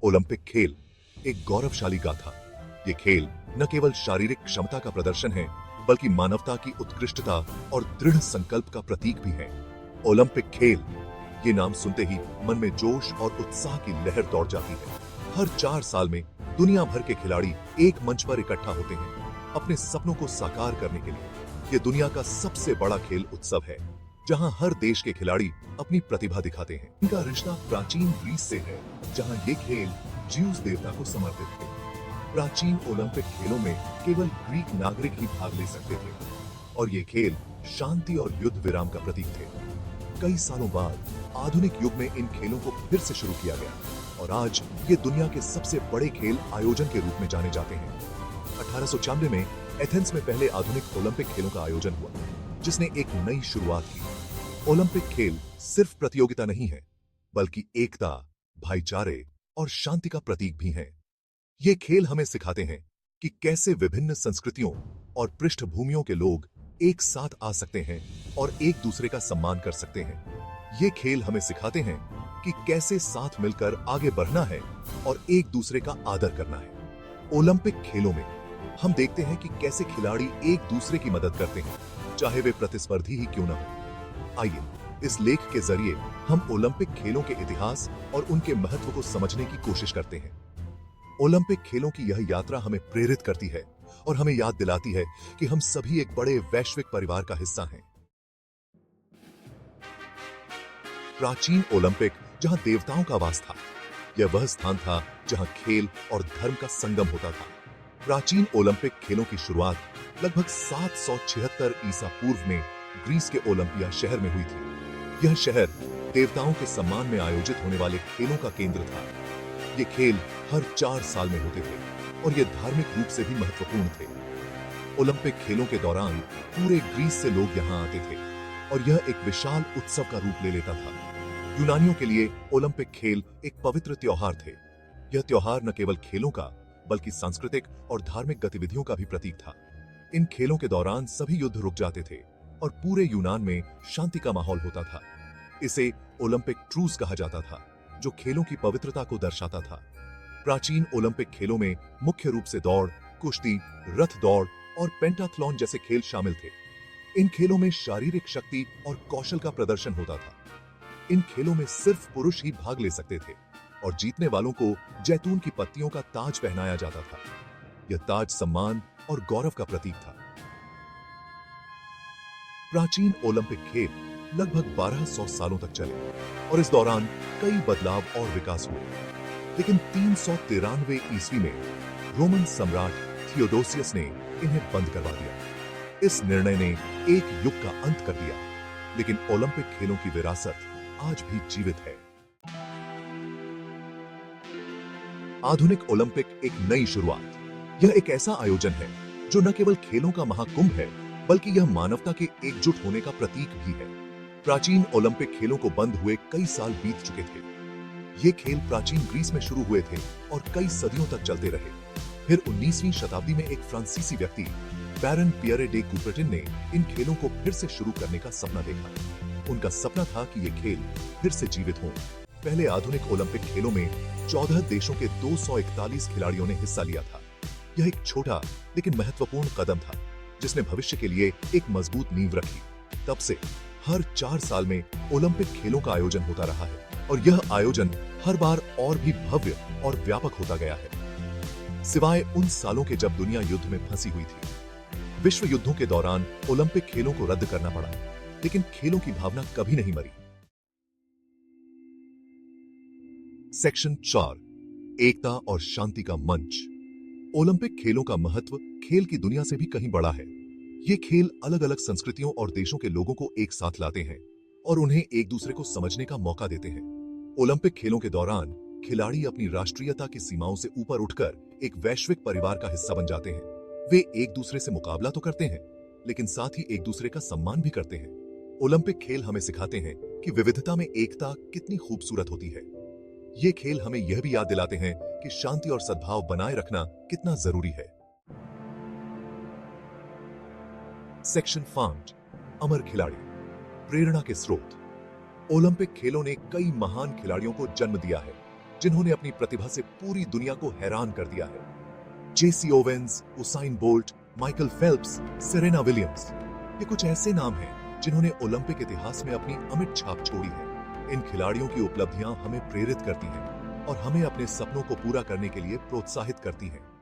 Olympic खेल एक गौरवशाली गाथा। ये खेल न केवल शारीरिक क्षमता का प्रदर्शन है, बल्कि मानवता की उत्कृष्टता और दृढ़ संकल्प का प्रतीक भी है। ओलंपिक खेल, ये नाम सुनते ही मन में जोश और उत्साह की लहर दौड़ जाती है। हर 4 साल में दुनिया भर के खिलाड़ी एक मंच पर इकट्ठा होते हैं अपने सपनों को साकार करने के लिए। ये दुनिया का सबसे बड़ा खेल उत्सव है, जहां हर देश के खिलाड़ी अपनी प्रतिभा दिखाते हैं। इनका रिश्ता प्राचीन ग्रीस से है, जहां ये खेल ज्यूस देवता को समर्पित थे। प्राचीन ओलंपिक खेलों में केवल ग्रीक नागरिक ही भाग ले सकते थे, और ये खेल शांति और युद्ध विराम का प्रतीक थे। कई सालों बाद आधुनिक युग में इन खेलों को फिर से शुरू किया गया, और आज ये दुनिया के सबसे बड़े खेल आयोजन के रूप में जाने जाते हैं। 1896 में एथेंस में पहले आधुनिक ओलंपिक खेलों का आयोजन हुआ, जिसने एक नई शुरुआत की। ओलंपिक खेल सिर्फ प्रतियोगिता नहीं है, बल्कि एकता, भाईचारे और शांति का प्रतीक भी है। ये खेल हमें सिखाते हैं कि कैसे विभिन्न संस्कृतियों और पृष्ठभूमियों के लोग एक साथ आ सकते हैं और एक दूसरे का सम्मान कर सकते हैं। ये खेल हमें सिखाते हैं कि कैसे साथ मिलकर आगे बढ़ना है और एक दूसरे का आदर करना है। ओलंपिक खेलों में हम देखते हैं कि कैसे खिलाड़ी एक दूसरे की मदद करते हैं, चाहे वे प्रतिस्पर्धी ही क्यों न हो। आइए इस लेख के जरिए हम ओलंपिक खेलों के इतिहास और उनके महत्व को समझने की कोशिश करते हैं। ओलंपिक खेलों की यह यात्रा हमें प्रेरित करती है और हमें याद दिलाती है कि हम सभी एक बड़े वैश्विक परिवार का हिस्सा हैं। प्राचीन ओलंपिक जहां देवताओं का वास था, यह वह स्थान था जहां खेल और धर्म का संगम होता था। प्राचीन ओलंपिक खेलों की शुरुआत लगभग 776 ईसा पूर्व में ग्रीस के ओलंपिया शहर में हुई थी। यह शहर देवताओं के सम्मान में आयोजित होने वाले खेलों का केंद्र था। ये खेल हर 4 साल में होते थे और ये धार्मिक रूप से भी महत्वपूर्ण थे। ओलंपिक खेलों के दौरान पूरे ग्रीस से लोग यहाँ आते थे और यह एक विशाल उत्सव का रूप ले लेता था। यूनानियों के लिए ओलंपिक खेल एक पवित्र त्योहार थे। यह त्योहार न केवल खेलों का, बल्कि सांस्कृतिक और धार्मिक गतिविधियों का भी प्रतीक था। इन खेलों के दौरान सभी युद्ध रुक जाते थे और पूरे यूनान में शांति का माहौल होता था। इसे ओलंपिक ट्रूस कहा जाता था, जो खेलों की पवित्रता को दर्शाता था। प्राचीन ओलंपिक खेलों में मुख्य रूप से दौड़, कुश्ती, रथ दौड़ और पेंटाथलॉन जैसे खेल शामिल थे। इन खेलों में शारीरिक शक्ति और कौशल का प्रदर्शन होता था। इन खेलों में सिर्फ पुरुष ही भाग ले सकते थे और जीतने वालों को जैतून की पत्तियों का ताज पहनाया जाता था। यह ताज सम्मान और गौरव का प्रतीक था। प्राचीन ओलंपिक खेल लगभग 1200 सालों तक चले और इस दौरान कई बदलाव और विकास हुए। लेकिन 393 ईस्वी में रोमन सम्राट थियोडोसियस ने इन्हें बंद करवा दिया। इस निर्णय ने एक युग का अंत कर दिया, लेकिन ओलंपिक खेलों की विरासत आज भी जीवित है। आधुनिक ओलंपिक एक नई शुरुआत। यह एक ऐसा आयोजन है जो न केवल खेलों का महाकुंभ है, बल्कि यह मानवता के एकजुट होने का प्रतीक भी है। प्राचीन ओलंपिक खेलों को बंद हुए कई साल बीत चुके थे। ये खेल प्राचीन ग्रीस में शुरू हुए थे और कई सदियों तक चलते रहे। फिर 19वीं शताब्दी में एक फ्रांसीसी व्यक्ति बैरन पियरे डे कूपर्टिन ने इन खेलों को फिर से शुरू करने का सपना देखा। उनका सपना था कि ये खेल फिर से जीवित हों। पहले आधुनिक ओलंपिक खेलों में 14 देशों के 241 खिलाड़ियों ने हिस्सा लिया था। यह एक छोटा लेकिन महत्वपूर्ण कदम था, जिसने भविष्य के लिए एक मजबूत नींव रखी। तब से हर 4 साल में ओलंपिक खेलों का आयोजन होता रहा है, और यह आयोजन हर बार और भी भव्य और व्यापक होता गया है। सिवाय उन सालों के जब दुनिया युद्ध में फंसी हुई थी। विश्व युद्धों के दौरान ओलंपिक खेलों को रद्द करना पड़ा, लेकिन खेलों की भावना कभी नहीं मरी। सेक्शन 4, एकता और शांति का मंच। ओलंपिक खेलों का महत्व खेल की दुनिया से भी कहीं बड़ा है। ये खेल अलग अलग संस्कृतियों और देशों के लोगों को एक साथ लाते हैं और उन्हें एक दूसरे को समझने का मौका देते हैं। ओलंपिक खेलों के दौरान खिलाड़ी अपनी राष्ट्रीयता की सीमाओं से ऊपर उठकर एक वैश्विक परिवार का हिस्सा बन जाते हैं। वे एक दूसरे से मुकाबला तो करते हैं, लेकिन साथ ही एक दूसरे का सम्मान भी करते हैं। ओलंपिक खेल हमें सिखाते हैं कि विविधता में एकता कितनी खूबसूरत होती है। ये खेल हमें यह भी याद दिलाते हैं कि शांति और सद्भाव बनाए रखना कितना जरूरी है। सेक्शन 5, अमर खिलाड़ी, प्रेरणा के स्रोत। ओलंपिक खेलों ने कई महान खिलाड़ियों को जन्म दिया है। जिन्होंने अपनी प्रतिभा से पूरी दुनिया को हैरान कर दिया है। Jesse Owens, Usain Bolt, Michael Phelps, Serena Williams, ये कुछ ऐसे नाम हैं जिन्होंने ओलंपिक इतिहास में अपनी अमिट छाप छोड़ी है। इन खिलाड़ियों की उपलब्धियां हमें प्रेरित करती हैं और हमें अपने सपनों को पूरा करने के लिए प्रोत्साहित करती हैं।